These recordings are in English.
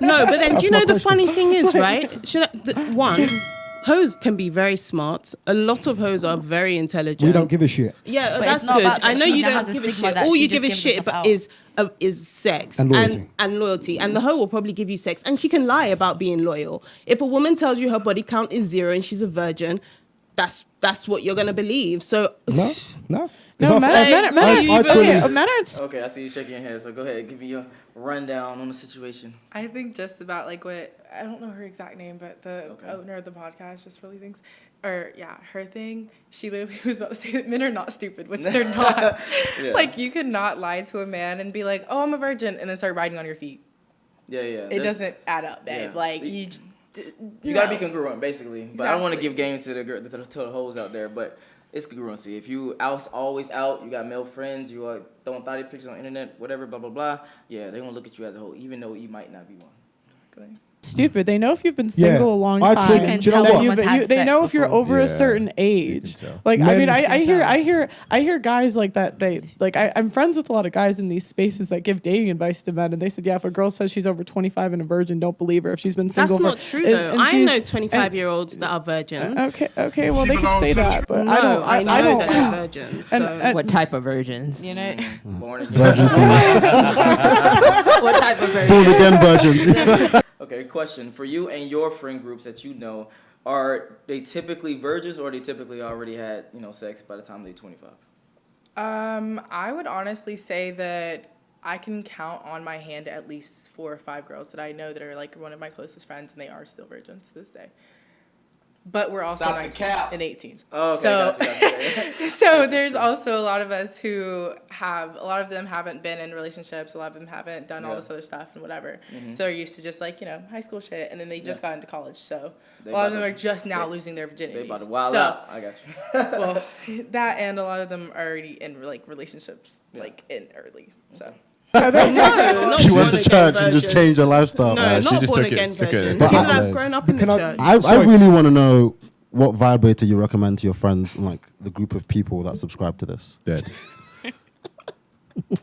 No, but then do you know the funny thing is, right? Hoes can be very smart. A lot of hoes are very intelligent. We don't give a shit. Yeah, But that's it's not good. about that. I know She you now don't has a give a stigma shit. that All she you just give a gives shit herself about is sex And loyalty. and loyalty. And the hoe will probably give you sex, and she can lie about being loyal. If a woman tells you her body count is 0 and she's a virgin, that's what you're gonna believe. So No. No, men are. Okay, I see you shaking your head. So go ahead, give me your rundown on the situation. I think just about like what, I don't know her exact name, but the owner of the podcast just really thinks, her thing, she literally was about to say that men are not stupid, which they're not. Yeah. Like, you could not lie to a man and be like, oh, I'm a virgin, and then start riding on your feet. Yeah. It doesn't add up, babe. Yeah. Like, you gotta be congruent, basically. But I don't want to give games to the hoes out there, but it's congruency. If you always out, you got male friends, you are throwing thotty pictures on the internet, whatever, blah, blah, blah, yeah, they're going to look at you as a whole, even though you might not be one. Exactly. Stupid. They know if you've been single a long time. You can tell someone's had They sex know if you're before. over a certain age. Like, I mean, I hear guys like that. I'm friends with a lot of guys in these spaces that give dating advice to men, and they said, yeah, if a girl says she's over 25 and a virgin, don't believe her if she's been single. That's not true though. I know 25-year-olds that are virgins. Okay, well they can say that, but I know that they're virgins. What type of virgins? You know, Born again. Virgins. what type of virgins? Born again virgins. Okay, question. For you and your friend groups that you know, are they typically virgins or they typically already had, sex by the time they're 25? I would honestly say that I can count on my hand at least 4 or 5 girls that I know that are like one of my closest friends, and they are still virgins to this day. But we're also 19 and 18. Oh, okay, gotcha. So there's also a lot of us who a lot of them haven't been in relationships, a lot of them haven't done all this other stuff and whatever. Mm-hmm. So they're used to just like, high school shit, and then they just got into college. So a lot of them are just now losing their virginity. They about to wild out. I got you. Well, that, and a lot of them are already in like relationships, like in early. So. No, she went to church and just changed her lifestyle. No, she not just born took again it. virgins. People that have grown up in the church. I really want to know what vibrator you recommend to your friends and like the group of people that subscribe to this. Dead.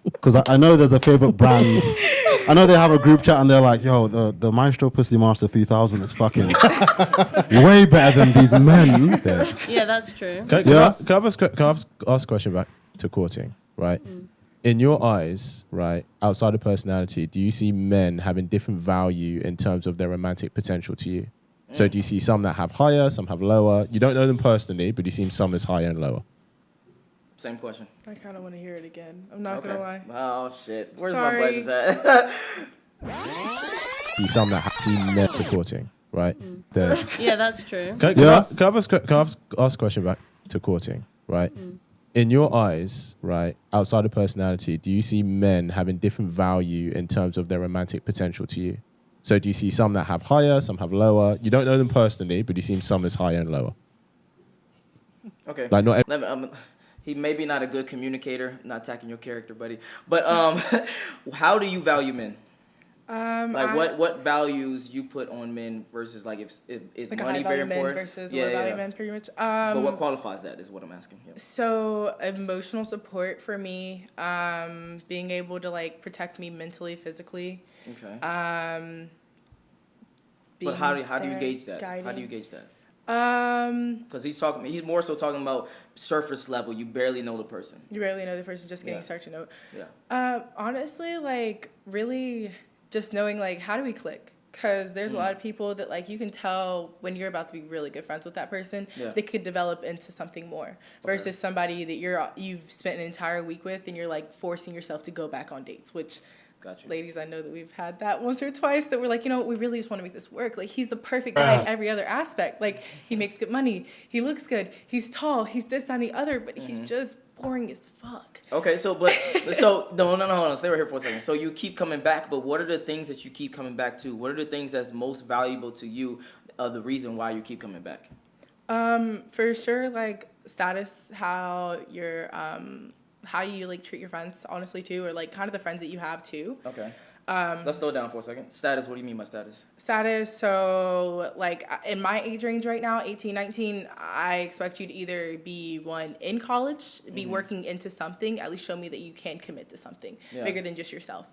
Because I know there's a favorite brand. I know they have a group chat and they're like, yo, the Maestro Pussy Master 3000 is fucking way better than these men. Dead. Yeah, that's true. Can I ask a question back to courting, right? In your eyes, right, outside of personality, do you see men having different value in terms of their romantic potential to you? So do you see some that have higher, some have lower? You don't know them personally, but you see some as higher and lower. Same question. I kind of want to hear it again. I'm not going to lie. Oh, shit. Where's Sorry. my buttons at? See some that see men supporting, right? Yeah, that's true. Can I ask a question back to courting, right? In your eyes, right, outside of personality, do you see men having different value in terms of their romantic potential to you? So do you see some that have higher, some have lower? You don't know them personally, but you see some as higher and lower. Okay. Like not he may be not a good communicator, not attacking your character, buddy. But how do you value men? What values you put on men versus like if is like money a high very value men important versus low value men, pretty much. But what qualifies that is what I'm asking. Yep. So emotional support for me, being able to like protect me mentally, physically. Okay. But how do you gauge that? Guiding. How do you gauge that? Because he's more so talking about surface level. You barely know the person. You barely know the person, just getting starting out. Yeah. Honestly, like really just knowing like how do we click? Because there's a lot of people that like you can tell when you're about to be really good friends with that person, they could develop into something more versus somebody that you've spent an entire week with and you're like forcing yourself to go back on dates, which. Gotcha. Ladies, I know that we've had that once or twice that we're like, we really just want to make this work. Like, he's the perfect guy in every other aspect. Like, he makes good money. He looks good. He's tall. He's this, that, and the other. But he's just boring as fuck. Okay, no, hold on. Stay right here for a second. So you keep coming back, but what are the things that you keep coming back to? What are the things that's most valuable to you, the reason why you keep coming back? For sure, like, status, how you're, how you like treat your friends, honestly, too, or like kind of the friends that you have too. Okay. Let's slow down for a second. Status, what do you mean by status? Status, so like in my age range right now, 18, 19, I expect you to either be in college, be working into something, at least show me that you can commit to something bigger than just yourself.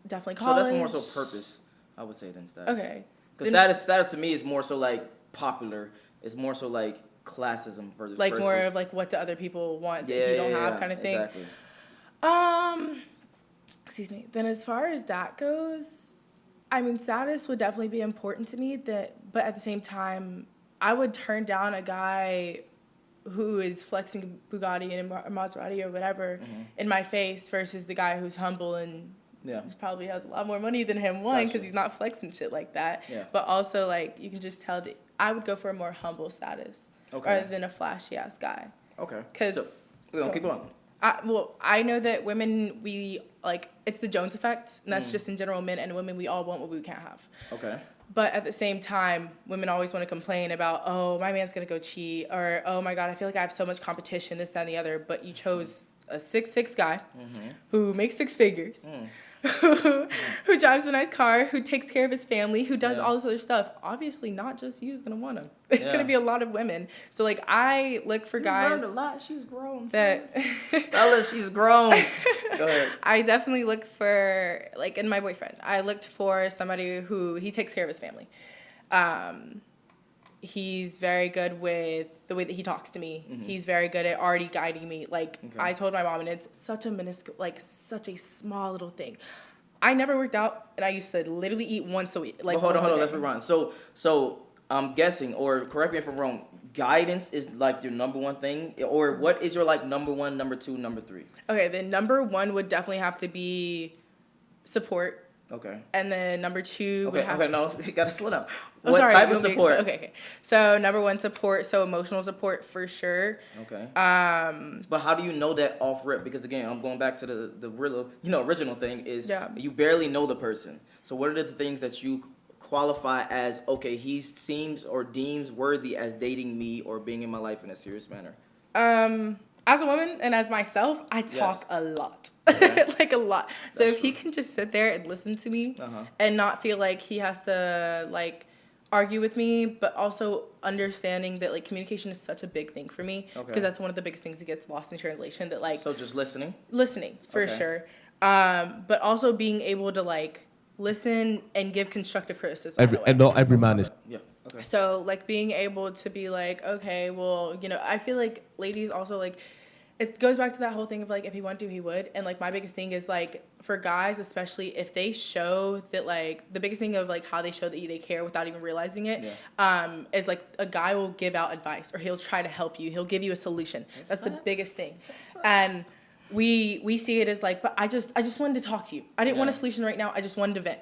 definitely college. So that's more so purpose, I would say, than status. Okay. Because status to me is more so like popular. It's more so like classism versus like more of like what do other people want that you don't have kind of thing. Exactly. Excuse me. Then as far as that goes, I mean, status would definitely be important to me. But at the same time, I would turn down a guy who is flexing Bugatti and a Maserati or whatever in my face versus the guy who's humble and probably has a lot more money than him. One, because he's not flexing shit like that. Yeah. But also, like, you can just tell that I would go for a more humble status rather than a flashy ass guy. Okay. Because keep going. I know that women, it's the Jones effect, and that's just in general, men and women, we all want what we can't have. Okay. But at the same time, women always want to complain about, oh, my man's going to go cheat, or, oh, my God, I feel like I have so much competition, this, that, and the other. But you chose a 6'6" guy who makes 6 figures, who drives a nice car, who takes care of his family, who does all this other stuff. Obviously, not just you is going to want him. There's going to be a lot of women. So, like, I look for guys. Learned a lot. She's grown. Fellas, she's grown. Go ahead. I definitely look for, like, in my boyfriend, I looked for somebody who, he takes care of his family. He's very good with the way that he talks to me. He's very good at already guiding me. Like, I told my mom, and it's such a minuscule, like, such a small little thing. I never worked out, and I used to literally eat once a week. Like, hold on, let's rewind. So I'm guessing, or correct me if I'm wrong, guidance is, like, your number one thing? Or what is your, like, number one, number two, number three? Okay, the number one would definitely have to be support. Okay. And then number two would have... Okay, no, you gotta slow down. Oh, what sorry, type of support? Okay. So number one, support. So emotional support for sure. Okay. But how do you know that off rip? Because again, I'm going back to the real, original thing is you barely know the person. So what are the things that you qualify as, okay, he seems or deems worthy as dating me or being in my life in a serious manner? As a woman and as myself, I talk a lot. Like a lot. So if he can just sit there and listen to me and not feel like he has to like argue with me, but also understanding that like communication is such a big thing for me because that's one of the biggest things that gets lost in translation. That like so just listening for sure, but also being able to like listen and give constructive criticism. And not every man is. Okay. So like being able to be like, okay, well, I feel like ladies also like, it goes back to that whole thing of like, if he wanted to, he would. And like my biggest thing is like for guys, especially if they show that like the biggest thing of like how they show that they care without even realizing it, is like a guy will give out advice or he'll try to help you. He'll give you a solution. That's the biggest thing. And we see it as like, but I just wanted to talk to you. I didn't want a solution right now. I just wanted to vent.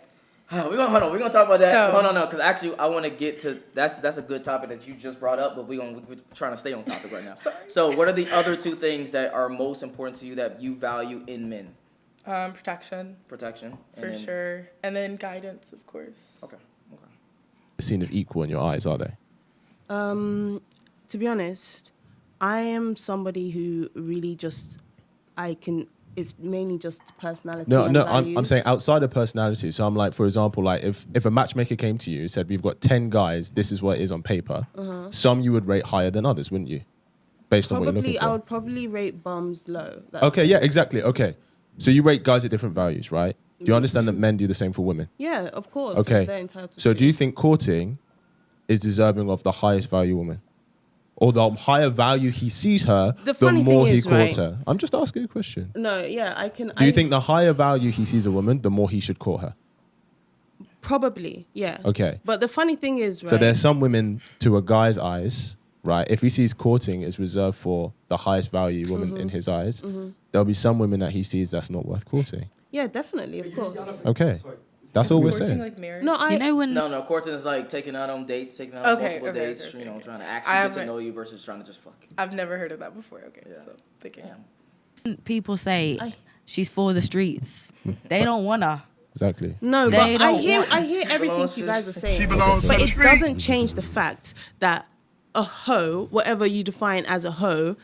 We're gonna talk about that. So, hold on, because actually I want to get to that's a good topic that you just brought up, but we're trying to stay on topic right now. Sorry. So what are the other two things that are most important to you that you value in men? Protection. For sure, and then guidance, of course. Okay. Seen as equal in your eyes, are they? To be honest, I am somebody who really just it's mainly just personality. No, I'm saying outside of personality. So I'm like, for example, like if a matchmaker came to you and said, we've got 10 guys, this is what it is on paper, some you would rate higher than others, wouldn't you? Based on what you're looking for. I would probably rate bums low. Yeah, exactly. Okay. So you rate guys at different values, right? Do you understand that men do the same for women? Yeah, of course. Okay. They're entitled so to. Do you think courting is deserving of the highest value woman? Or the higher value he sees her, the more he courts her. I'm just asking a question. No, yeah, I can. Do you think the higher value he sees a woman, the more he should court her? Probably, yeah. Okay. But the funny thing is, right? So there's some women, to a guy's eyes, right? If he sees courting is reserved for the highest value woman in his eyes, there'll be some women that he sees that's not worth courting. Yeah, definitely, of course. Okay. That's all we're saying. Like marriage? No, No, courting is like taking out on dates, taking out multiple dates, trying to actually get to know you versus trying to just fuck you. I've never heard of that before. Okay, so thinking. People say she's for the streets. They don't want her. Exactly. No, but I hear everything you guys are saying. But it doesn't change the fact that a hoe, whatever you define as a hoe,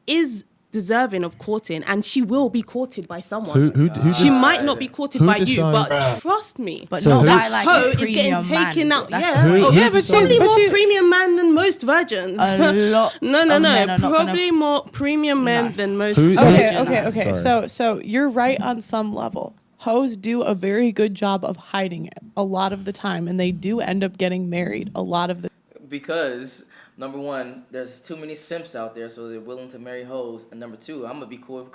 is deserving of courting, and she will be courted by someone. She might not be courted by you, but trust me. But no guy like hoe is getting taken out. But probably more premium man than most virgins. A lot. No. Probably more premium men than most virgins. Okay. So you're right on some level. hoes do a very good job of hiding it a lot of the time, and they do end up getting married a lot of the because number one, there's too many simps out there, so they're willing to marry hoes. And number two, I'm gonna be cool.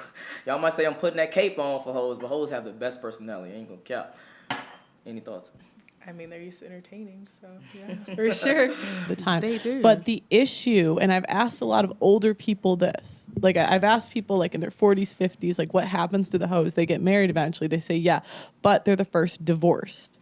Y'all might say I'm putting that cape on for hoes, but hoes have the best personality. I ain't gonna cap. Any thoughts? I mean, they're used to entertaining, so yeah, for sure. The time They do. But the issue, and I've asked a lot of older people this, like I've asked people like in their 40s, 50s, like what happens to the hoes? They get married eventually. They say, yeah, but they're the first divorced.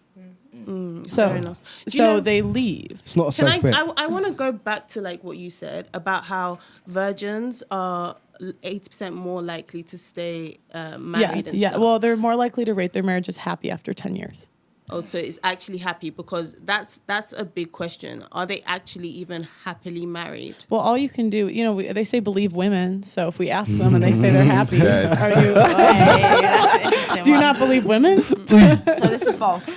Fair enough. Do you So know- they leave. It's not a Can safe bet. I want to go back to like what you said about how virgins are 80% more likely to stay married and stuff. Well, they're more likely to rate their marriages happy after 10 years. Oh, so it's actually happy, because that's a big question. Are they actually even happily married? Well, all you can do, they say believe women. So if we ask them and they say they're happy, Dead. are you? Hey, that's an interesting Do you one. not believe women? So this is false.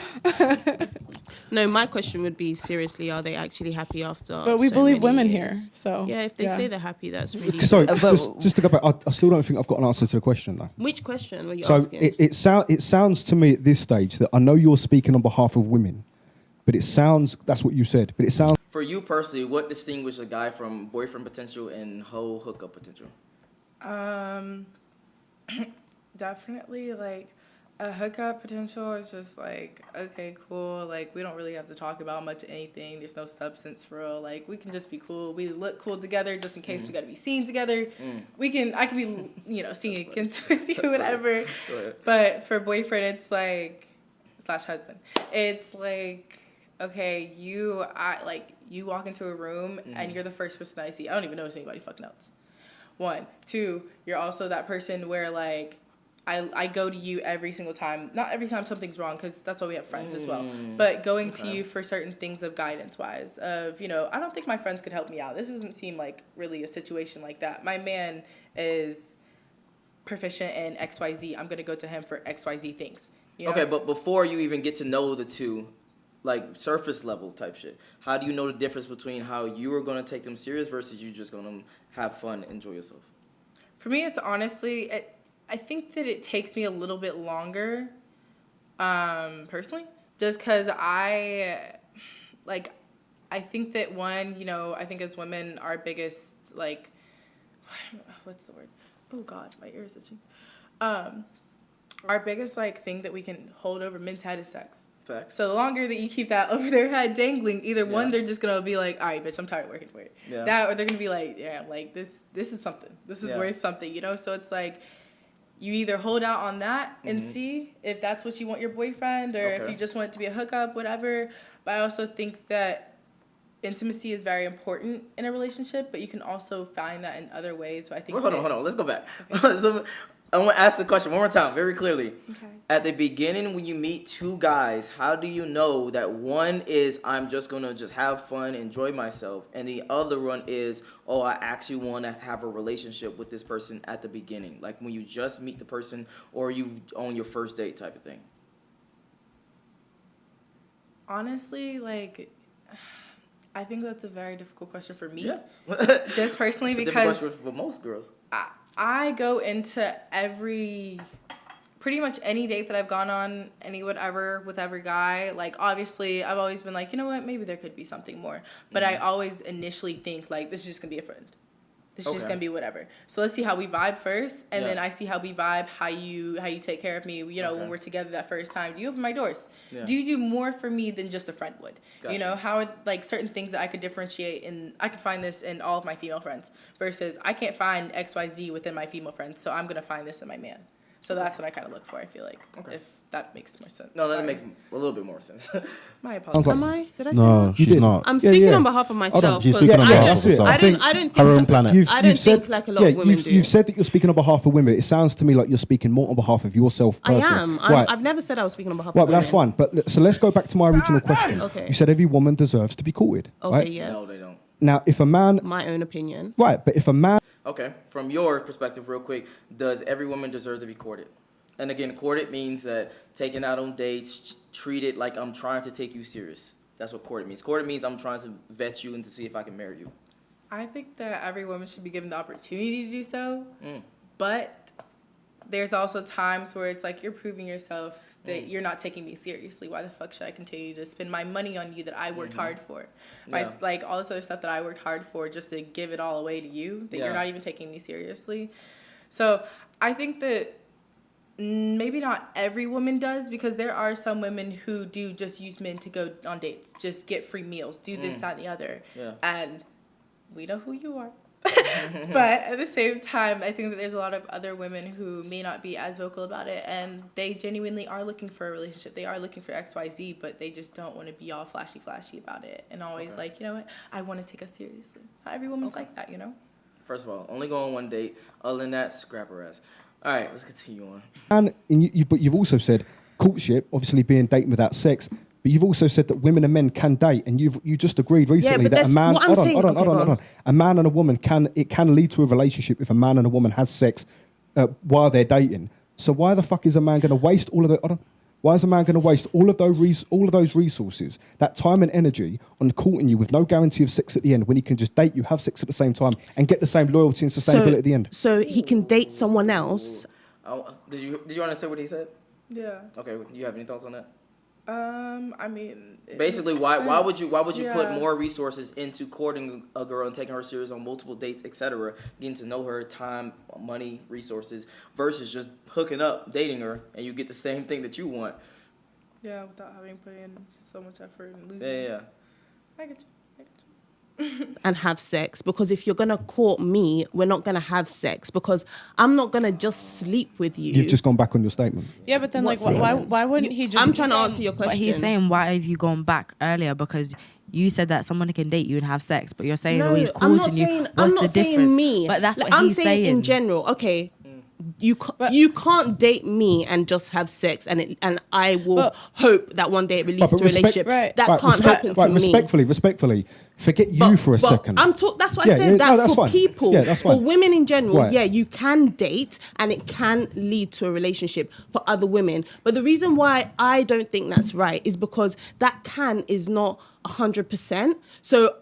No, my question would be, seriously, are they actually happy after? But we so believe many women years? here. So Yeah, if they say they're happy, that's really Sorry, good. just to go back, I still don't think I've got an answer to the question though. Which question were you So asking? it sounds to me at this stage that I know you're speaking on behalf of women, but it sounds, that's what you said, but it sounds. For you personally, what distinguishes a guy from boyfriend potential and hoe hookup potential? Definitely like a hookup potential is just like, okay, cool. Like we don't really have to talk about much of anything. There's no substance for real. Like we can just be cool. We look cool together just in case we got to be seen together. I can be, singing against with you, whatever. But for boyfriend, it's like, / husband, it's like, okay, you walk into a room and you're the first person I see. I don't even notice anybody fucking else. 1, 2, you're also that person where like, I go to you every single time. Not every time something's wrong, because that's why we have friends as well. But going to you for certain things of guidance-wise. Of, I don't think my friends could help me out. This doesn't seem like really a situation like that. My man is proficient in XYZ. I'm going to go to him for XYZ things. Okay, but before you even get to know the two, like surface level type shit, how do you know the difference between how you are going to take them serious versus you just going to have fun, enjoy yourself? For me, it's honestly... I think that it takes me a little bit longer, personally, just because I think that one, I think as women, our biggest, like, what's the word? Oh, God, my ear is itching. Our biggest, like, thing that we can hold over men's head is sex. Facts. So the longer that you keep that over their head dangling, either one, they're just going to be like, all right, bitch, I'm tired of working for it. Yeah. That, or they're going to be like, yeah, like, this is something. This is worth something, So it's like... You either hold out on that and see if that's what you want your boyfriend, or if you just want it to be a hookup, whatever. But I also think that intimacy is very important in a relationship, but you can also find that in other ways. So I think. Hold on. Let's go back. Okay. So I want to ask the question one more time, very clearly. Okay. At the beginning, when you meet two guys, how do you know that one is I'm just gonna just have fun, enjoy myself, and the other one is, oh, I actually want to have a relationship with this person at the beginning, like when you just meet the person or you on your first date type of thing? Honestly, like, I think that's a very difficult question for me. Yes. Just personally, it's a because difficult question for most girls. I go into pretty much any date that I've gone on, with every guy, like, obviously, I've always been like, you know what, maybe there could be something more. But I always initially think, like, this is just going to be a friend. This is just going to be whatever. So let's see how we vibe first, and then I see how we vibe, how you take care of me, when we're together that first time. Do you open my doors? Yeah. Do you do more for me than just a friend would? Gotcha. How are, like, certain things that I could differentiate, and I could find this in all of my female friends, versus I can't find XYZ within my female friends, so I'm going to find this in my man. So that's what I kind of look for, I feel like, if that makes more sense. No, that makes a little bit more sense. My apologies. Am I? Did I say No, that? she's not. I'm speaking on behalf of myself. She's speaking on behalf of herself. I don't think her own planet. I don't think like a lot of women do. You've said that you're speaking on behalf of women. It sounds to me like you're speaking more on behalf of yourself personally. I am. Right. I've never said I was speaking on behalf of Right, women. but that's fine. But so let's go back to my original question. Okay. You said every woman deserves to be courted. Okay, right? yes. No, they don't. Now, if a man... My own opinion. Right, but if a man... Okay, from your perspective, real quick, does every woman deserve to be courted? And again, courted means that taken out on dates, treated like I'm trying to take you serious. That's what courted means. Courted means I'm trying to vet you and to see if I can marry you. I think that every woman should be given the opportunity to do so, but there's also times where it's like you're proving yourself that you're not taking me seriously. Why the fuck should I continue to spend my money on you that I worked hard for? Like all this other stuff that I worked hard for just to give it all away to you, that you're not even taking me seriously. So I think that maybe not every woman does, because there are some women who do just use men to go on dates, just get free meals, do this, that, and the other. Yeah. And we know who you are. But at the same time, I think that there's a lot of other women who may not be as vocal about it, and they genuinely are looking for a relationship. They are looking for XYZ, but they just don't want to be all flashy about it and always like, you know what, I want to take us seriously. Not every woman's like that, you know? First of all, only go on one date. Other than that, scrap her ass. All right, let's continue on. But you've also said courtship, obviously being dating without sex. But you've also said that women and men can date, and you just agreed recently that a man, hold on, a man and a woman can lead to a relationship if a man and a woman has sex while they're dating. So why the fuck is a man going to waste all of the? Why is a man going to waste all of those resources, that time and energy on courting you with no guarantee of sex at the end, when he can just date you, have sex at the same time, and get the same loyalty and sustainability at the end? So he can date someone else. Did you understand what he said? Yeah. Okay. Do you have any thoughts on that? I mean, basically, why would you put more resources into courting a girl and taking her serious on multiple dates, etc., getting to know her, time, money, resources, versus just hooking up, dating her, and you get the same thing that you want? Yeah, without having put in so much effort and losing. Yeah. I get you. And have sex, because if you're gonna court me, we're not gonna have sex, because I'm not gonna just sleep with you. You've just gone back on your statement. Yeah, but then why wouldn't he just? I'm trying to answer your question. But he's saying, why have you gone back earlier? Because you said that someone can date you and have sex, but you're saying, oh, he's courting you. What's I'm not the saying difference? me. But that's what I'm he's saying in general. Okay. You can't date me and just have sex, and I will hope that one day it leads to a relationship. That can't happen to me. Respectfully, forget you for a second. That's what I said. For fine. people, that's fine. For women in general, you can date and it can lead to a relationship for other women. But the reason why I don't think that's right is because that is not 100%. So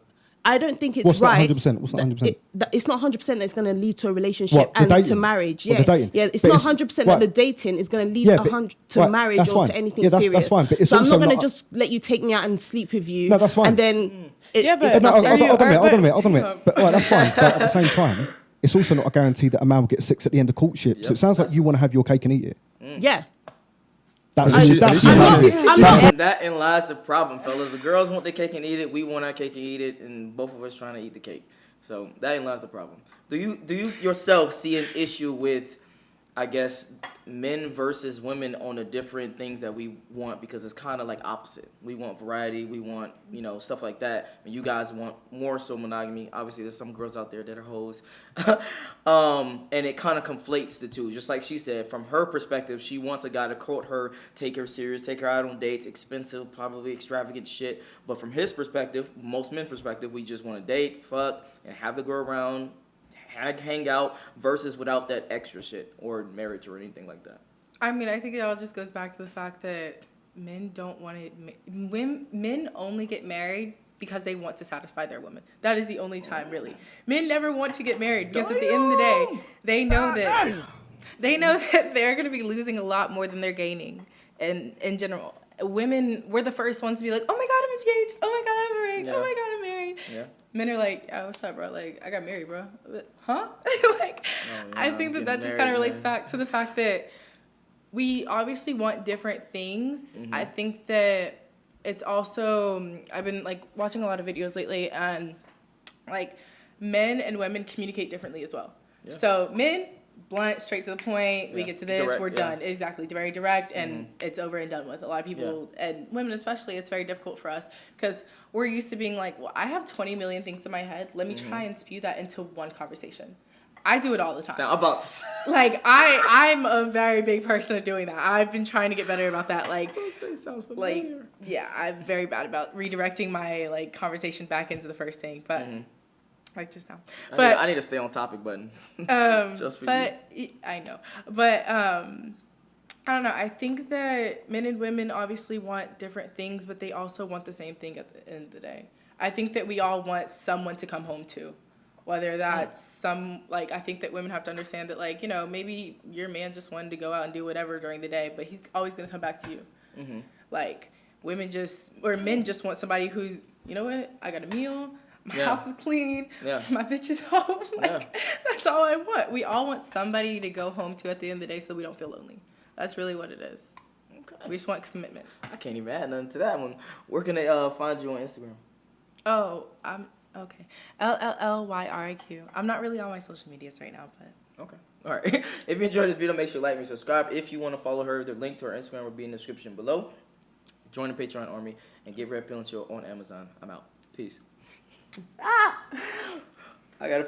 I don't think it's right. What's not 100%? It's not 100% that it's going to lead to a relationship and to marriage. Yeah, it's not 100% that the dating is going to lead to marriage or to anything serious. That's fine. But so I'm not going to just let you take me out and sleep with you. No, that's fine. And then hold on a minute. But that's fine. But at the same time, it's also not a guarantee that a man will get sex at the end of courtship. So it sounds like you want to have your cake and eat it. Yeah. That in lies the problem, fellas. The girls want their cake and eat it. We want our cake and eat it, and both of us trying to eat the cake. So that in lies the problem. Do you yourself see an issue with, I guess, men versus women on the different things that we want? Because it's kind of like opposite. We want variety. We want, stuff like that. And you guys want more so monogamy. Obviously, there's some girls out there that are hoes. And it kind of conflates the two. Just like she said, from her perspective, she wants a guy to court her, take her serious, take her out on dates, expensive, probably extravagant shit. But from his perspective, most men's perspective, we just want to date, fuck, and have the girl around, hang out, versus without that extra shit or marriage or anything like that. I mean, I think it all just goes back to the fact that men don't want to. Men only get married because they want to satisfy their woman. That is the only time, really. Men never want to get married because at the end of the day, they know that they're going to be losing a lot more than they're gaining. And in general, women, we're the first ones to be like, oh my God, I'm engaged. Oh my God, I'm married. Yeah. Oh my God, I'm married. Yeah. Men are like, oh, what's up, bro? Like, I got married, bro. Huh? I think that just kind of relates back to the fact that we obviously want different things. Mm-hmm. I think that it's also, I've been watching a lot of videos lately, and men and women communicate differently as well. Yeah. So men, blunt, straight to the point. Yeah. We get to this, direct, we're done. Exactly, very direct, and it's over and done with. A lot of people, and women especially, it's very difficult for us because we're used to being like, well, I have 20 million things in my head. Let me try and spew that into one conversation. I do it all the time. I'm a very big person at doing that. I've been trying to get better about that. Sounds familiar. I'm very bad about redirecting my conversation back into the first thing, but. Just now, but I need to stay on topic button. Just for you. I know, but I don't know. I think that men and women obviously want different things, but they also want the same thing at the end of the day. I think that we all want someone to come home to. Whether that's some, like, I think that women have to understand that, like, you know, maybe your man just wanted to go out and do whatever during the day, but he's always going to come back to you. Mm-hmm. Like, men just want somebody who's, you know what, I got a meal, my house is clean, my bitch is home. Like, that's all I want. We all want somebody to go home to at the end of the day so we don't feel lonely. That's really what it is. Okay. We just want commitment. I can't even add nothing to that one. Where can they find you on Instagram? Oh, okay. LLLYRIQ. I'm not really on my social medias right now, but. Okay. All right. If you enjoyed this video, make sure to like and subscribe. If you want to follow her, the link to her Instagram will be in the description below. Join the Patreon army and get Red Pill and Chill on Amazon. I'm out. Peace. I gotta